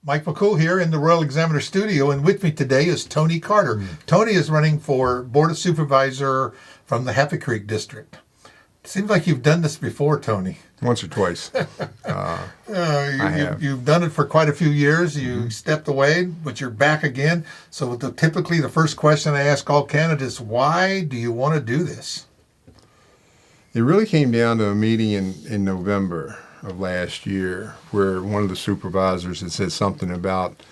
Mike McCool here in the Royal Examiner studio, and with me today is Tony Carter. Tony is running for Board of Supervisor from the Happy Creek District. Seems like you've done this before, Tony. Once or twice. I have. You've done it for quite a few years. You stepped away, but you're back again. So typically the first question I ask all candidates, why do you want to do this? It really came down to a meeting in November of last year where one of the supervisors had said something about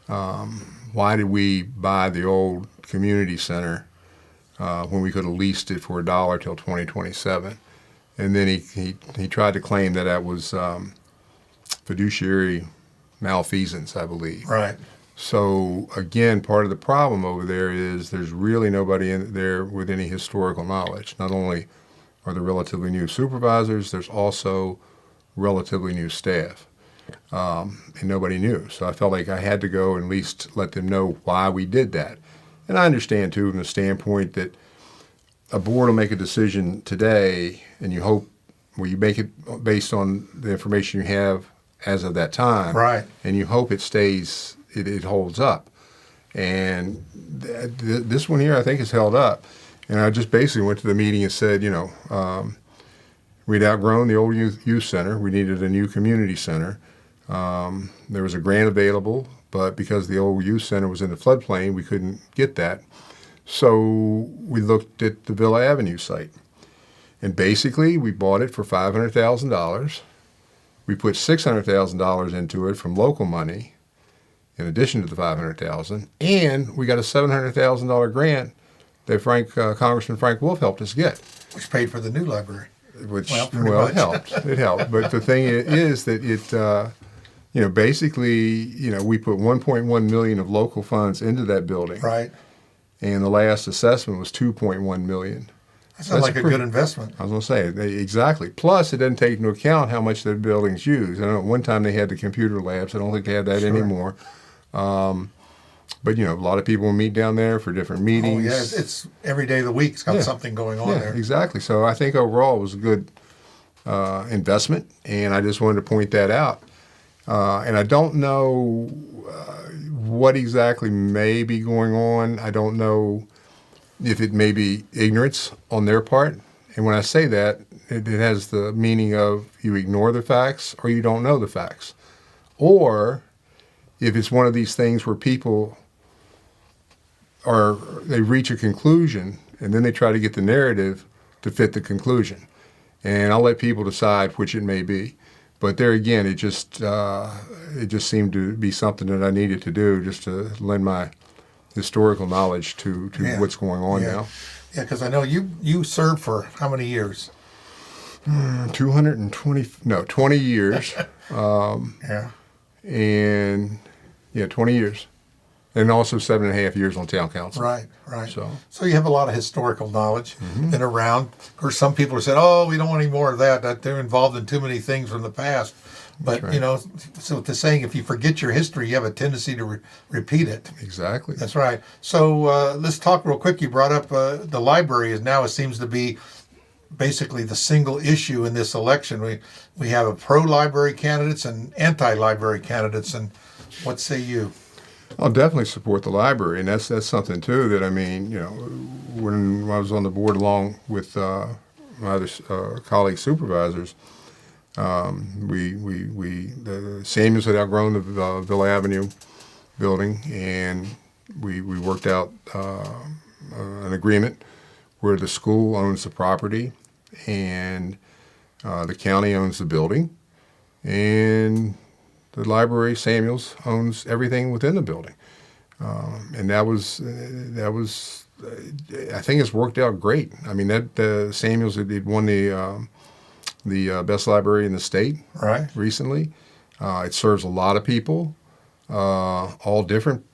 why did we buy the old community center when we could have leased it for $1 till 2027. And then he tried to claim that was fiduciary malfeasance, I believe. Right. So again, part of the problem over there is there's really nobody in there with any historical knowledge. Not only are there relatively new supervisors, there's also relatively new staff, and nobody knew. So I felt like I had to go and at least let them know why we did that. And I understand, too, from the standpoint that a board will make a decision today, and you hope, well, you make it based on the information you have as of that time. Right. And you hope it stays, it holds up. And this one here, I think, is held up. And I just basically went to the meeting and said, we'd outgrown the old youth center. We needed a new community center. There was a grant available, but because the old youth center was in the floodplain, we couldn't get that. So we looked at the Villa Avenue site. And basically, we bought it for $500,000. We put $600,000 into it from local money, in addition to the $500,000, and we got a $700,000 grant that Congressman Frank Wolf helped us get. Which paid for the new library. It helped. It helped. But the thing is that it, basically, we put $1.1 million of local funds into that building. Right. And the last assessment was $2.1 million. That sounds like a good investment. I was going to say, exactly. Plus, it doesn't take into account how much the building's used. I know at one time they had the computer labs. I don't think they have that anymore. But, a lot of people meet down there for different meetings. Oh, yeah, it's every day of the week. It's got something going on there. Exactly. So I think overall it was a good investment, and I just wanted to point that out. And I don't know what exactly may be going on. I don't know if it may be ignorance on their part. And when I say that, it has the meaning of you ignore the facts or you don't know the facts. Or if it's one of these things where people they reach a conclusion and then they try to get the narrative to fit the conclusion. And I'll let people decide which it may be. But there again, it just seemed to be something that I needed to do just to lend my historical knowledge to what's going on now. Yeah, because I know you served for how many years? 20 years. And 20 years. And also 7.5 years on town council. Right. So you have a lot of historical knowledge, been around. Of course, some people have said, oh, we don't want any more of that they're involved in too many things from the past. But, so to saying if you forget your history, you have a tendency to repeat it. Exactly. That's right. So let's talk real quick. You brought up the library it seems to be basically the single issue in this election. We have pro-library candidates and anti-library candidates. And what say you? I'll definitely support the library, and that's something too that when I was on the board along with my other colleague supervisors, the Samuels had outgrown the Villa Avenue building, and we worked out an agreement where the school owns the property and the county owns the building, and the library, Samuels, owns everything within the building, and that was. I think it's worked out great. I mean, that Samuels had won the best library in the state recently. It serves a lot of people, all different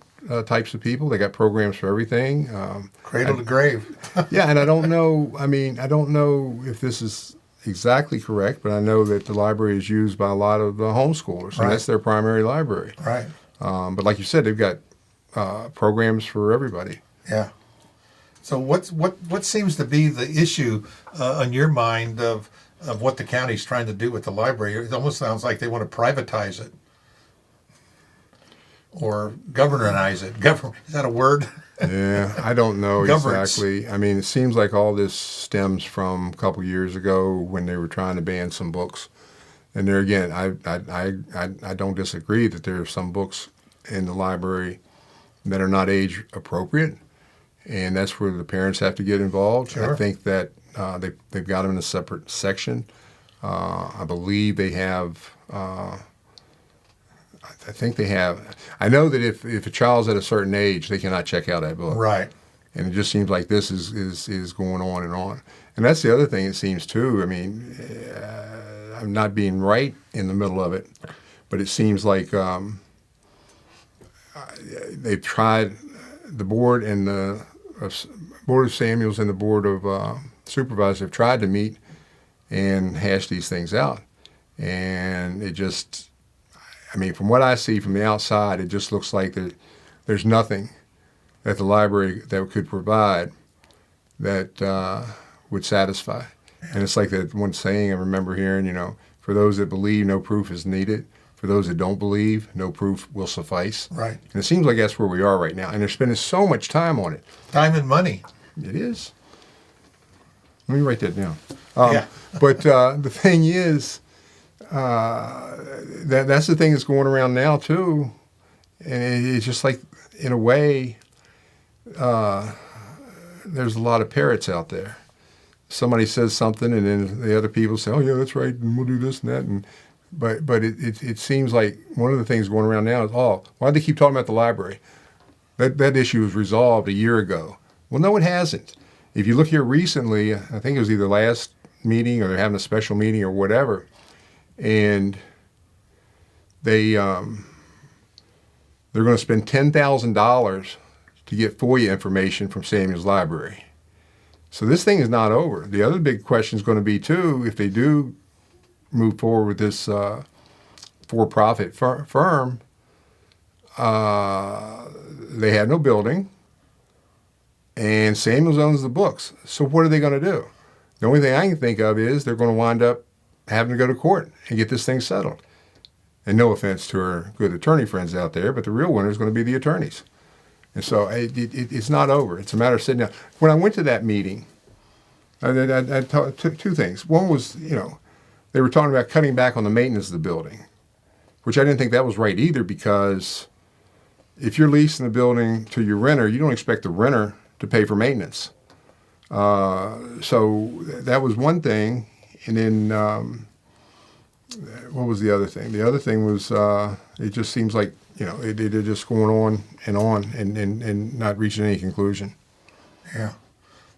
types of people. They got programs for everything. Cradle to grave. Yeah, and I don't know. I don't know if this is exactly correct, but I know that the library is used by a lot of homeschoolers, and that's their primary library. Right. But like you said, they've got programs for everybody. Yeah. So what seems to be the issue on your mind of what the county's trying to do with the library? It almost sounds like they want to privatize it. or governize it. Is that a word? Yeah, I don't know Governance. exactly. I mean, it seems like all this stems from a couple years ago when they were trying to ban some books. And there again, I don't disagree that there are some books in the library that are not age appropriate, and that's where the parents have to get involved. Sure. I think that they've got them in a separate section. I believe they have. I think they have. I know that if a child's at a certain age, they cannot check out that book. Right. And it just seems like this is going on and on. And that's the other thing it seems too. I mean, I'm not being right in the middle of it, but it seems like they've tried, the board and the Board of Samuels and the Board of Supervisors have tried to meet and hash these things out. And it just, I mean, from what I see from the outside, it just looks like there's nothing that the library that could provide that would satisfy. And it's like that one saying I remember hearing, you know, for those that believe, no proof is needed. For those that don't believe, no proof will suffice. Right. And it seems like that's where we are right now. And they're spending so much time on it. Time and money. It is. Let me write that down. Yeah. But the thing is, that's the thing that's going around now too, and it's just like, in a way, there's a lot of parrots out there. Somebody says something, and then the other people say, "Oh yeah, that's right, and we'll do this and that." And but it seems like one of the things going around now is, "Oh, why do they keep talking about the library? That issue was resolved a year ago." Well, no, it hasn't. If you look here recently, I think it was either last meeting or they're having a special meeting or whatever, and they're going to spend $10,000 to get FOIA information from Samuel's library. So this thing is not over. The other big question is going to be too, if they do move forward with this for-profit firm, they have no building, and Samuel's owns the books. So what are they going to do? The only thing I can think of is they're going to wind up having to go to court and get this thing settled. And no offense to our good attorney friends out there, but the real winner is going to be the attorneys. And so it's not over. It's a matter of sitting down. When I went to that meeting, I took two things. One was, you know, they were talking about cutting back on the maintenance of the building, which I didn't think that was right either, because if you're leasing the building to your renter, you don't expect the renter to pay for maintenance. So that was one thing. And then what was the other thing? The other thing was it just seems like, you know, they're just going on and not reaching any conclusion. Yeah.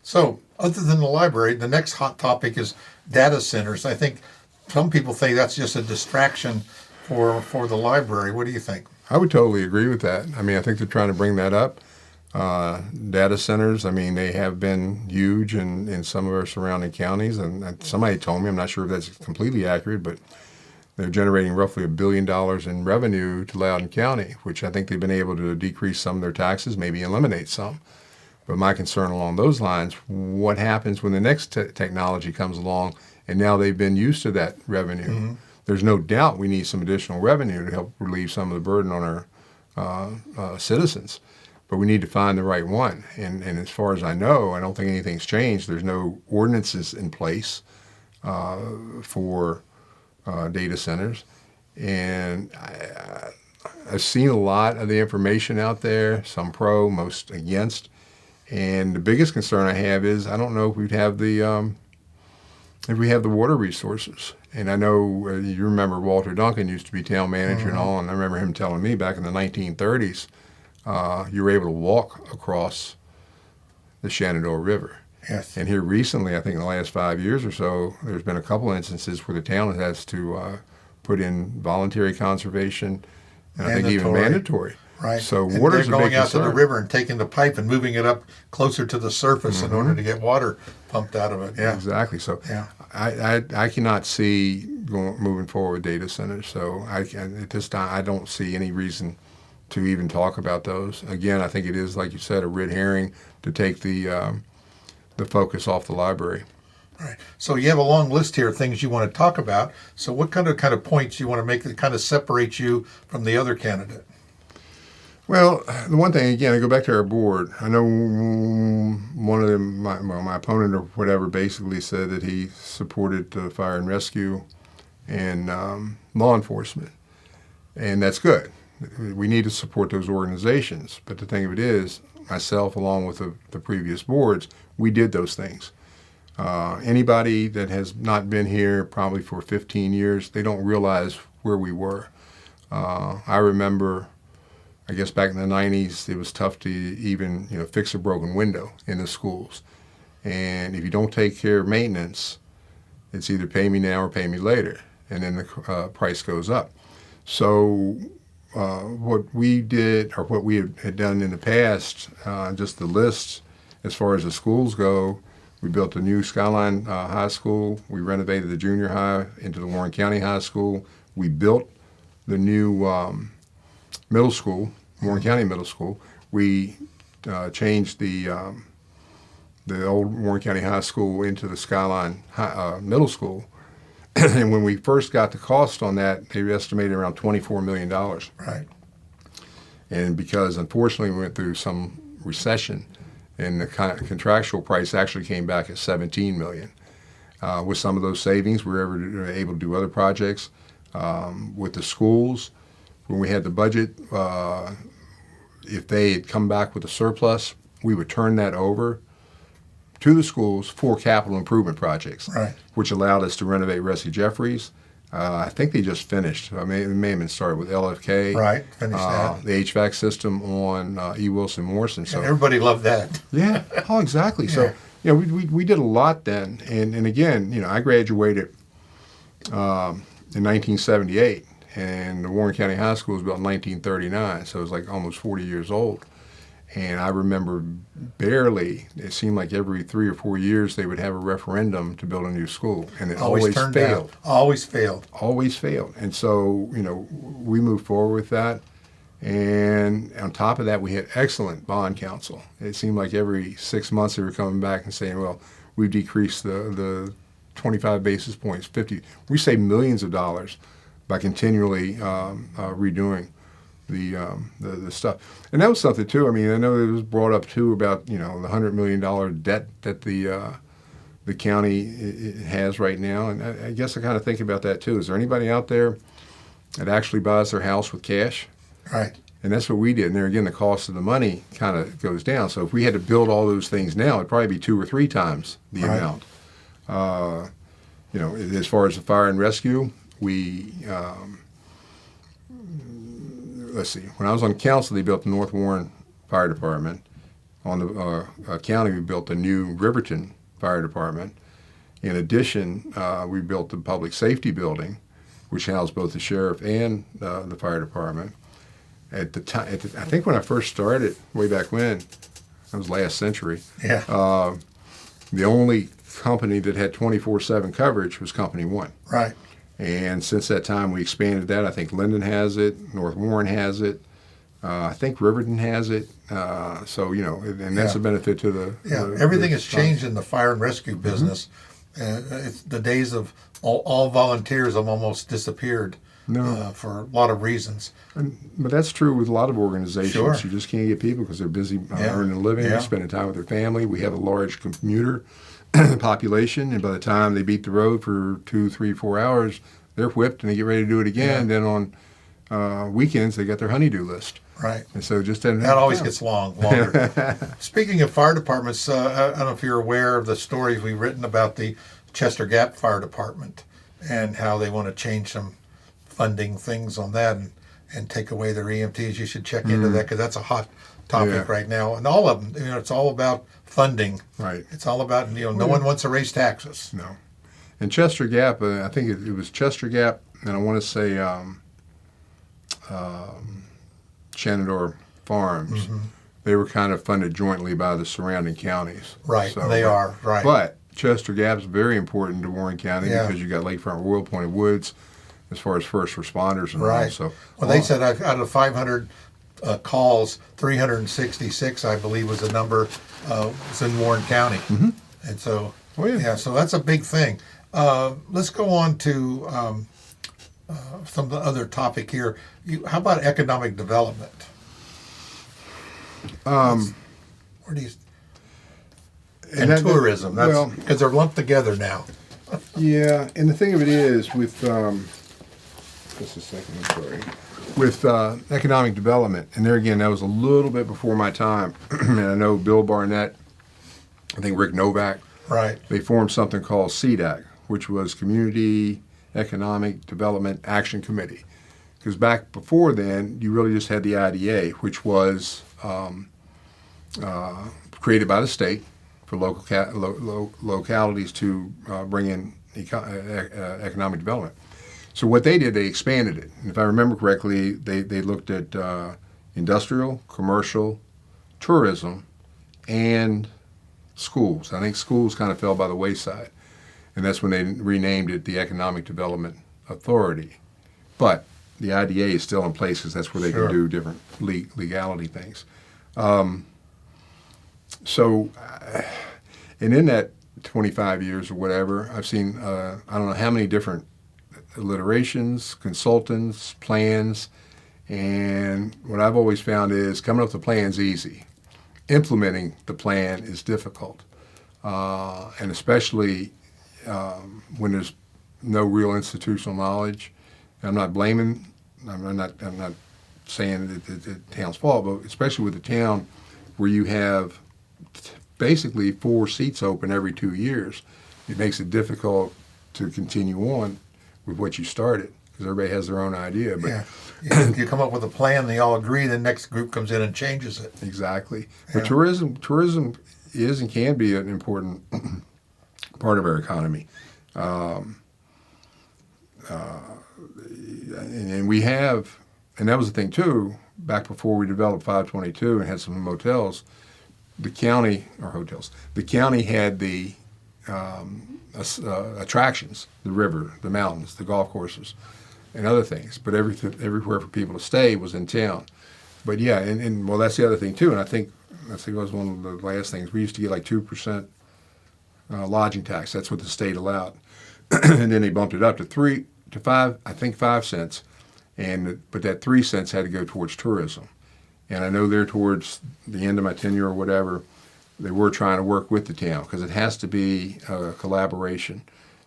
So other than the library, the next hot topic is data centers. I think some people think that's just a distraction for the library. What do you think? I would totally agree with that. I mean, I think they're trying to bring that up. Data centers, I mean, they have been huge in some of our surrounding counties. And somebody told me, I'm not sure if that's completely accurate, but they're generating roughly $1 billion in revenue to Loudoun County, which I think they've been able to decrease some of their taxes, maybe eliminate some. But my concern along those lines, what happens when the next technology comes along and now they've been used to that revenue? Mm-hmm. There's no doubt we need some additional revenue to help relieve some of the burden on our citizens. But we need to find the right one. And as far as I know, I don't think anything's changed. There's no ordinances in place for data centers. And I've seen a lot of the information out there, some pro, most against. And the biggest concern I have is I don't know if we'd have the water resources. And I know you remember Walter Duncan used to be town manager and all, and I remember him telling me back in the 1930s, you were able to walk across the Shenandoah River. Yes. And here recently, I think in the last 5 years or so, there's been a couple instances where the town has to put in voluntary conservation, and I think even mandatory. Right. So and water's a big going out concern. to the river and taking the pipe and moving it up closer to the surface in order to get water pumped out of it. Yeah. Exactly. So yeah. I cannot see moving forward with data centers. So at this time, I don't see any reason to even talk about those. Again, I think it is, like you said, a red herring to take the focus off the library. Right. So you have a long list here of things you want to talk about. So what kind of points you want to make that kind of separate you from the other candidate? Well, the one thing, again, I go back to our board. I know one of them, my opponent or whatever, basically said that he supported fire and rescue and law enforcement. And that's good. We need to support those organizations. But the thing of it is, myself, along with the previous boards, we did those things. Anybody that has not been here probably for 15 years, they don't realize where we were. I remember, I guess back in the 90s, it was tough to even fix a broken window in the schools. And if you don't take care of maintenance, it's either pay me now or pay me later. And then the price goes up. So what we did, or what we had done in the past, just the lists as far as the schools go, we built a new Skyline High School. We renovated the junior high into the Warren County High School. We built the new middle school, Warren County Middle School. We changed the old Warren County High School into the Skyline Middle School. And when we first got the cost on that, they estimated around $24 million. Right. And because, unfortunately, we went through some recession, and the contractual price actually came back at $17 million. With some of those savings, we were able to do other projects. With the schools, when we had the budget, if they had come back with a surplus, we would turn that over to the schools for capital improvement projects, Right. which allowed us to renovate Ressie Jeffries. I think they just finished. It may have been started with LFK. Right, finished that. The HVAC system on E. Wilson Morrison. So And everybody loved that. yeah, oh, exactly. Yeah. So we did a lot then, and again, I graduated in 1978, and the Warren County High School was built in 1939, so it was like almost 40 years old. And I remember barely, it seemed like every 3 or 4 years they would have a referendum to build a new school, and it always turned failed. down. Always failed. Always failed. And so, we moved forward with that. And on top of that, we had excellent bond counsel. It seemed like every 6 months they were coming back and saying, well, we've decreased the 25 basis points, 50. We saved millions of dollars by continually redoing the stuff. And that was something too. I mean, I know it was brought up too about the $100 million debt that the county has right now. And I guess I kind of think about that too. Is there anybody out there that actually buys their house with cash? Right. And that's what we did. And there again, the cost of the money kind of goes down. So if we had to build all those things now, it'd probably be 2 or 3 times the Right. amount. As far as the fire and rescue, we let's see. When I was on council, they built the North Warren Fire Department. On the county, we built the new Riverton Fire Department. In addition, we built the public safety building, which housed both the sheriff and the fire department. At the time, I think when I first started, way back when, that was last century. Yeah. The only company that had 24/7 coverage was Company One. Right. And since that time, we expanded that. I think Linden has it, North Warren has it, I think Riverton has it. So and that's Yeah. a benefit to the. Everything has changed in the fire and rescue business. It's the days of all volunteers have almost disappeared. No. For a lot of reasons. But that's true with a lot of organizations. Sure. You just can't get people because they're busy Yeah. earning a living, Yeah. spending time with their family. We have a large commuter population, and by the time they beat the road for 2, 3, 4 hours, they're whipped and they get ready to do it again. Yeah. Then on weekends, they got their honey-do list. Right. And so just doesn't That always gets longer. Speaking of fire departments, I don't know if you're aware of the stories we've written about the Chester Gap Fire Department and how they want to change some funding things on that and take away their EMTs. You should check into that because that's a hot topic Yeah. right now. And all of them, it's all about funding. Right. It's all about, no one wants to raise taxes. No. And Chester Gap, I think it was Chester Gap, and I want to say Shenandoah Farms. They were kind of funded jointly by the surrounding counties. Right, they are, right. But Chester Gap is very important to Warren County Yeah. because you got Lakefront Royal Pointed Woods as far as first responders and all. Right. So, Well, they said out of 500 calls, 366, I believe, was the number was in Warren County. And so, Oh, yeah. so that's a big thing. Let's go on to some of the other topic here. How about economic development? Where do you? And that- tourism. That's well- because they're lumped together now. Yeah, and the thing of it is with just a second, I'm sorry. With economic development, and there again, that was a little bit before my time. And I know Bill Barnett, I think Rick Novak, Right. they formed something called CDAC, which was Community Economic Development Action Committee. Because back before then, you really just had the IDA, which was created by the state for localities to bring in economic development. So what they did, they expanded it. And if I remember correctly, they looked at industrial, commercial, tourism, and schools. I think schools kind of fell by the wayside. And that's when they renamed it the Economic Development Authority. But the IDA is still in place because that's where they Sure. can do different legality things. And in that 25 years or whatever, I've seen, I don't know how many different alliterations, consultants, plans, and what I've always found is coming up with a plan's easy. Implementing the plan is difficult, and especially when there's no real institutional knowledge. I'm not blaming, I'm not saying that it's the town's fault, but especially with a town where you have basically 4 seats open every 2 years, it makes it difficult to continue on with what you started because everybody has their own idea. But Yeah. You come up with a plan, they all agree, the next group comes in and changes it. exactly. Yeah. But tourism is and can be an important part of our economy. And we have, and that was the thing too, back before we developed 522 and had some motels, the county, or hotels, the county had the attractions, the river, the mountains, the golf courses, and other things. But everywhere for people to stay was in town. But yeah, and well, that's the other thing too. And I think it was one of the last things. We used to get like 2% lodging tax. That's what the state allowed. And then they bumped it up to 3 to 5, I think 5 cents. But that 3 cents had to go towards tourism. And I know they're towards the end of my tenure or whatever, they were trying to work with the town because it has to be a collaboration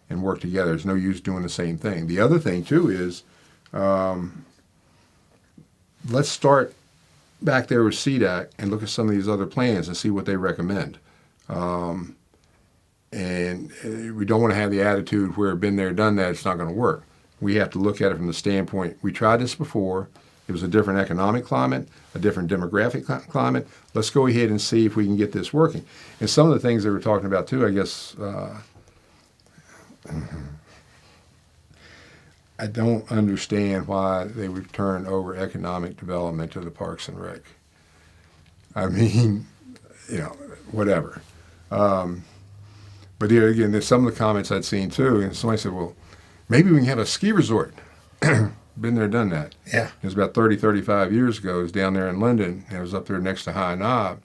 and work together. There's no use doing the same thing. The other thing too is, let's start back there with CDAC and look at some of these other plans and see what they recommend. And we don't want to have the attitude where been there, done that, it's not going to work. We have to look at it from the standpoint, we tried this before, it was a different economic climate, a different demographic climate. Let's go ahead and see if we can get this working. And some of the things they were talking about too, I guess, I don't understand why they would turn over economic development to the Parks and Rec. I mean, whatever. But here again, there's some of the comments I'd seen too, and somebody said, well, maybe we can have a ski resort. Been there, done that. Yeah. It was about 35 years ago. It was down there in London, and it was up there next to High Knob,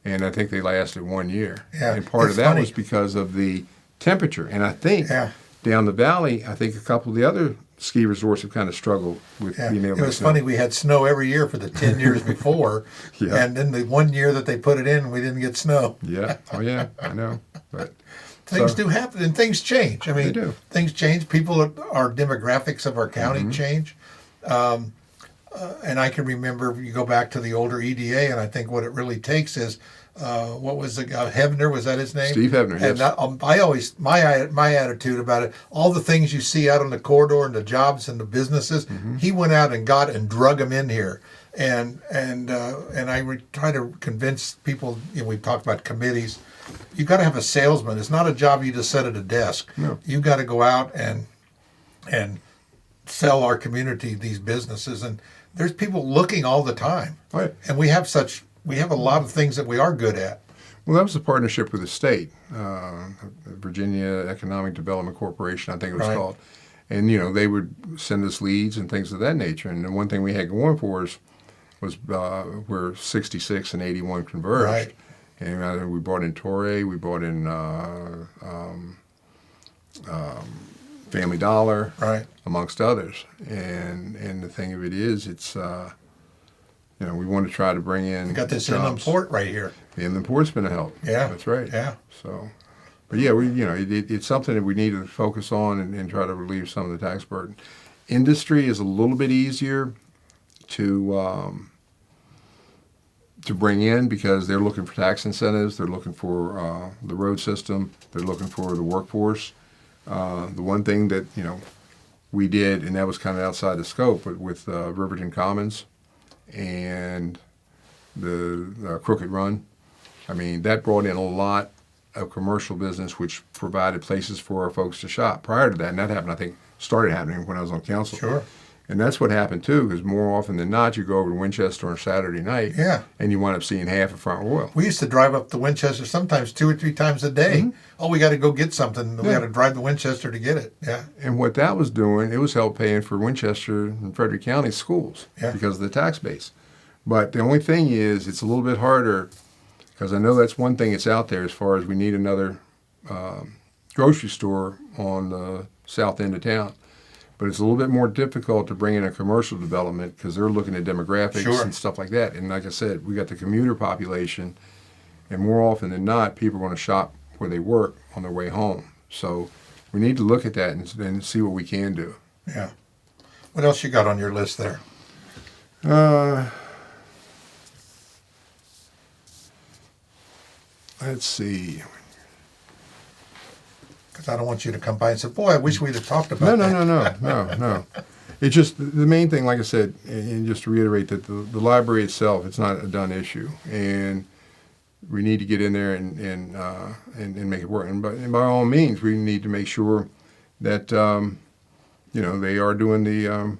and I think they lasted 1 year. Yeah, And part of it's that funny. was because of the temperature. And I think Yeah. down the valley, I think a couple of the other ski resorts have kind of struggled with Yeah. being able It to was snow. funny, we had snow every year for the 10 years before, Yeah. and then the 1 year that they put it in, we didn't get snow. Yeah. Oh, yeah. I know. But Things so- do happen, and things change. I mean, They do. things change. Our demographics of our county Mm-hmm. change. And I can remember, you go back to the older EDA, and I think what it really takes is, what was the guy, Hebner, was that his name? Steve Hebner, And yes. I always, my attitude about it, all the things you see out on the corridor and the jobs and the businesses, Mm-hmm. he went out and got and drug them in here. And I would try to convince people, we've talked about committees, you got to have a salesman. It's not a job you just sit at a desk. No. You got to go out and sell our community these businesses, and there's people looking all the time. Right. And we have a lot of things that we are good at. Well, that was a partnership with the state, Virginia Economic Development Corporation, I think it was Right. called. And, they would send us leads and things of that nature. And the one thing we had going for us was we're 66 and 81 converged. Right. And we brought in Torrey, we brought in Family Dollar, Right. amongst others. And the thing of it is, it's we want to try to bring in. We got this jobs. inland port right here. The inland port's been a help. Yeah. That's right. Yeah. So, but yeah, it's something that we need to focus on and try to relieve some of the tax burden. Industry is a little bit easier to bring in because they're looking for tax incentives. They're looking for the road system. They're looking for the workforce. The one thing that we did, and that was kind of outside the scope, but with Riverton Commons and the Crooked Run, I mean, that brought in a lot of commercial business, which provided places for our folks to shop. Prior to that, and that happened, I think, started happening when I was on council. Sure. And that's what happened too, because more often than not, you go over to Winchester on Saturday night, Yeah. and you wind up seeing half of Front Royal. We used to drive up to Winchester sometimes 2 or 3 times a day. Oh, we got to go get something. We Yeah. got to drive to Winchester to get it. Yeah. And what that was doing, it was help paying for Winchester and Frederick County schools Yeah. because of the tax base. But the only thing is, it's a little bit harder, because I know that's one thing that's out there as far as we need another grocery store on the south end of town. But it's a little bit more difficult to bring in a commercial development because they're looking at demographics Sure. and stuff like that. And like I said, we got the commuter population, and more often than not, people are going to shop where they work on their way home. So we need to look at that and see what we can do. Yeah. What else you got on your list there? Let's see. Because I don't want you to come by and say, boy, I wish we'd have talked about that. No. It's just the main thing, like I said, and just to reiterate that the library itself, it's not a done issue, and we need to get in there and make it work. And by all means, we need to make sure that they are doing the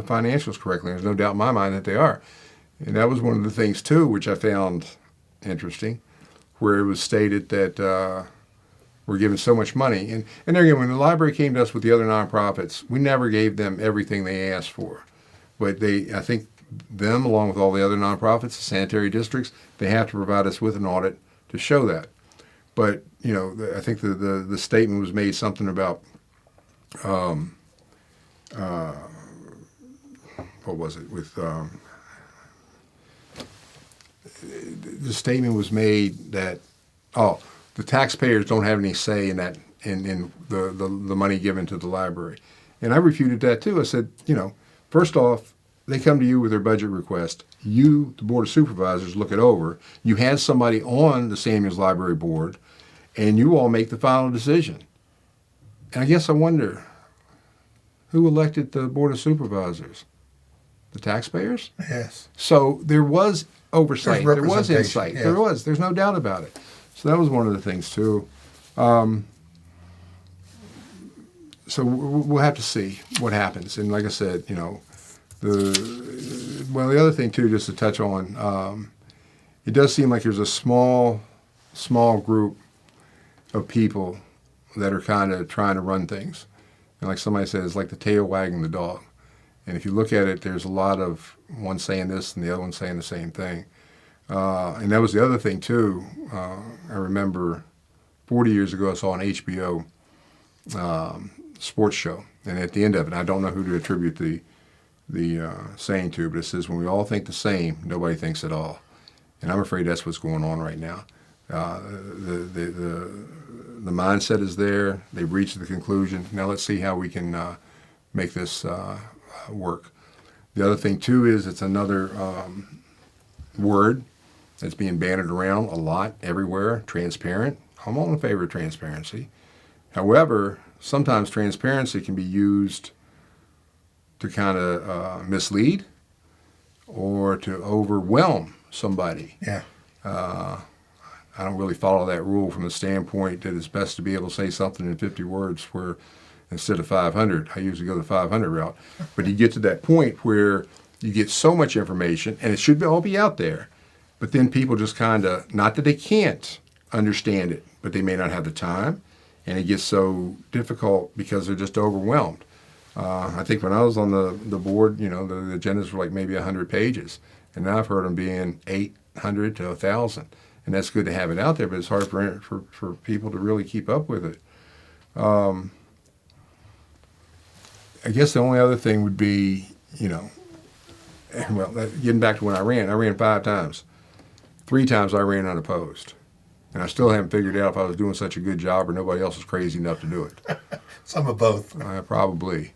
financials correctly. There's no doubt in my mind that they are, and that was one of the things too, which I found interesting, where it was stated that. We're giving so much money. And there again, when the library came to us with the other nonprofits, we never gave them everything they asked for. But I think them, along with all the other nonprofits, the sanitary districts, they have to provide us with an audit to show that. But, I think the statement was made something about, what was it? With the statement was made that, the taxpayers don't have any say in that, in the money given to the library. And I refuted that too. I said, first off, they come to you with their budget request. You, the Board of Supervisors, look it over. You had somebody on the Samuels Library Board, and you all make the final decision. And I guess I wonder, who elected the Board of Supervisors? The taxpayers? Yes. So there was oversight. There's There was insight. yes. There was. There's no doubt about it. So that was one of the things too. So we'll have to see what happens. And like I said, the other thing too, just to touch on, it does seem like there's a small group of people that are kind of trying to run things. And like somebody said, it's like the tail wagging the dog. And if you look at it, there's a lot of one saying this and the other one saying the same thing. And that was the other thing too. I remember 40 years ago, I saw an HBO sports show, and at the end of it, I don't know who to attribute the saying to, but it says, "When we all think the same, nobody thinks at all." And I'm afraid that's what's going on right now. The mindset is there. They've reached the conclusion. Now let's see how we can make this work. The other thing too is it's another word that's being bandied around a lot everywhere, transparent. I'm all in favor of transparency. However, sometimes transparency can be used to kind of mislead or to overwhelm somebody. Yeah. I don't really follow that rule from the standpoint that it's best to be able to say something in 50 words where instead of 500, I usually go the 500 route. But you get to that point where you get so much information, and it should all be out there, but then people just kind of, not that they can't understand it, but they may not have the time, and it gets so difficult because they're just overwhelmed. I think when I was on the board, the agendas were like maybe 100 pages, and now I've heard them being 800 to 1,000, and that's good to have it out there, but it's hard for people to really keep up with it. I guess the only other thing would be, well, getting back to when I ran 5 times. 3 times I ran unopposed. And I still haven't figured out if I was doing such a good job or nobody else was crazy enough to do it. Some of both. Probably.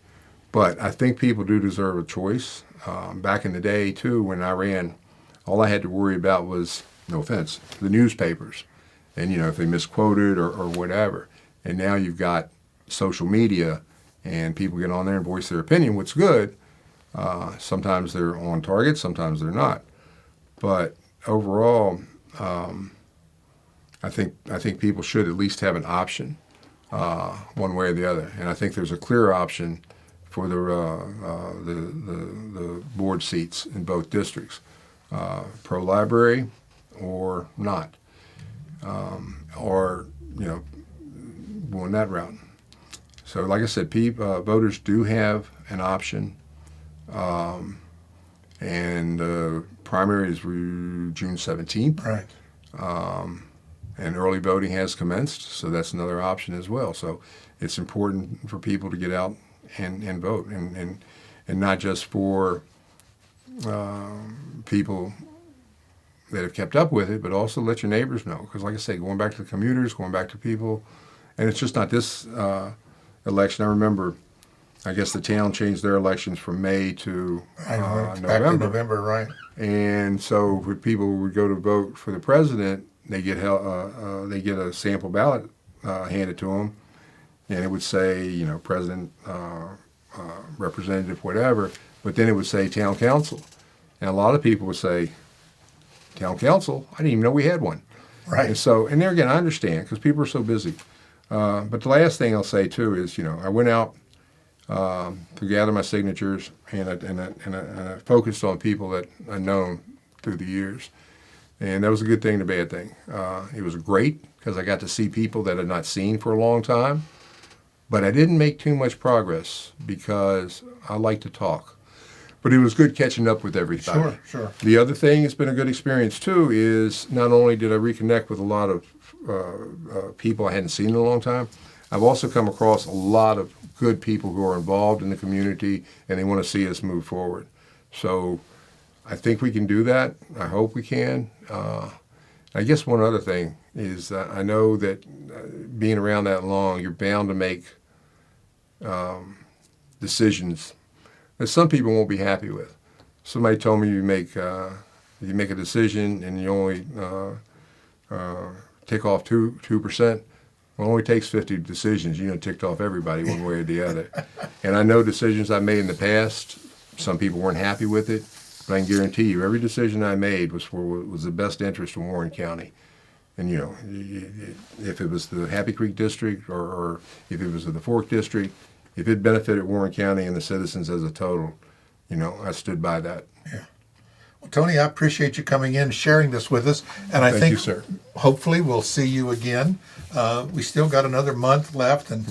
But I think people do deserve a choice. Back in the day, too, when I ran, all I had to worry about was, no offense, the newspapers. And, if they misquoted or whatever. And now you've got social media and people get on there and voice their opinion, what's good. Sometimes they're on target, sometimes they're not. But overall, I think people should at least have an option, one way or the other. And I think there's a clear option for the board seats in both districts, pro-library or not, or going that route. So, like I said, voters do have an option, and primary is June 17th. Right. And early voting has commenced, so that's another option as well. So it's important for people to get out and vote, and not just for people that have kept up with it, but also let your neighbors know. Because like I say, going back to the commuters, going back to people, and it's just not this election. I remember, I guess the town changed their elections from May to Back November. in November, right. And so when people would go to vote for the president, they get a sample ballot handed to them, and it would say, president, representative, whatever, but then it would say town council. And a lot of people would say, town council? I didn't even know we had one. Right. And there again, I understand, because people are so busy. But the last thing I'll say, too, is, I went out to gather my signatures, and I focused on people that I've known through the years. And that was a good thing and a bad thing. It was great because I got to see people that I'd not seen for a long time. But I didn't make too much progress because I like to talk. But it was good catching up with everybody. Sure. The other thing that's been a good experience, too, is not only did I reconnect with a lot of people I hadn't seen in a long time, I've also come across a lot of good people who are involved in the community and they want to see us move forward. So I think we can do that. I hope we can. I guess one other thing is I know that being around that long, you're bound to make decisions that some people won't be happy with. Somebody told me you make a decision and you only tick off 2%. Well, it only takes 50 decisions. Ticked off everybody one way or the other. And I know decisions I made in the past, some people weren't happy with it, but I can guarantee you every decision I made was the best interest of Warren County. And, if it was the Happy Creek District or if it was the Fork District, if it benefited Warren County and the citizens as a total, I stood by that. Yeah. Well, Tony, I appreciate you coming in, sharing this with us. And I Thank think you, sir. Hopefully we'll see you again. We still got another month left and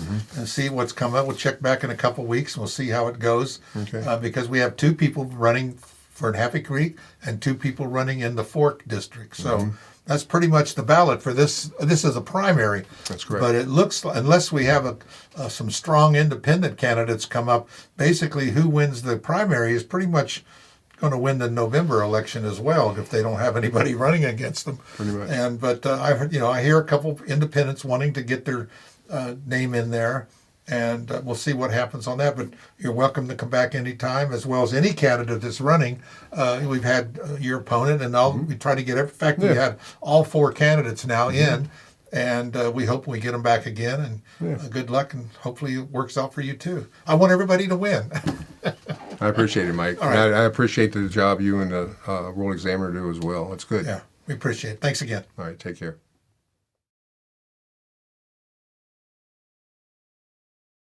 see what's come up. We'll check back in a couple weeks and we'll see how it goes. Okay. Because we have 2 people running for Happy Creek and 2 people running in the Fork District. So that's pretty much the ballot for this. This is a primary. That's correct. But it looks, unless we have some strong independent candidates come up, basically who wins the primary is pretty much going to win the November election as well if they don't have anybody running against them. Pretty much. But I hear a couple of independents wanting to get their name in there, and we'll see what happens on that. But you're welcome to come back anytime, as well as any candidate that's running. We've had your opponent, and we try to get. In fact, we had all 4 candidates now in, and we hope we get them back again. And good luck, and hopefully it works out for you too. I want everybody to win. I appreciate it, Mike. All right. I appreciate the job you and the World Examiner do as well. It's good. Yeah, we appreciate it. Thanks again. All right, take care.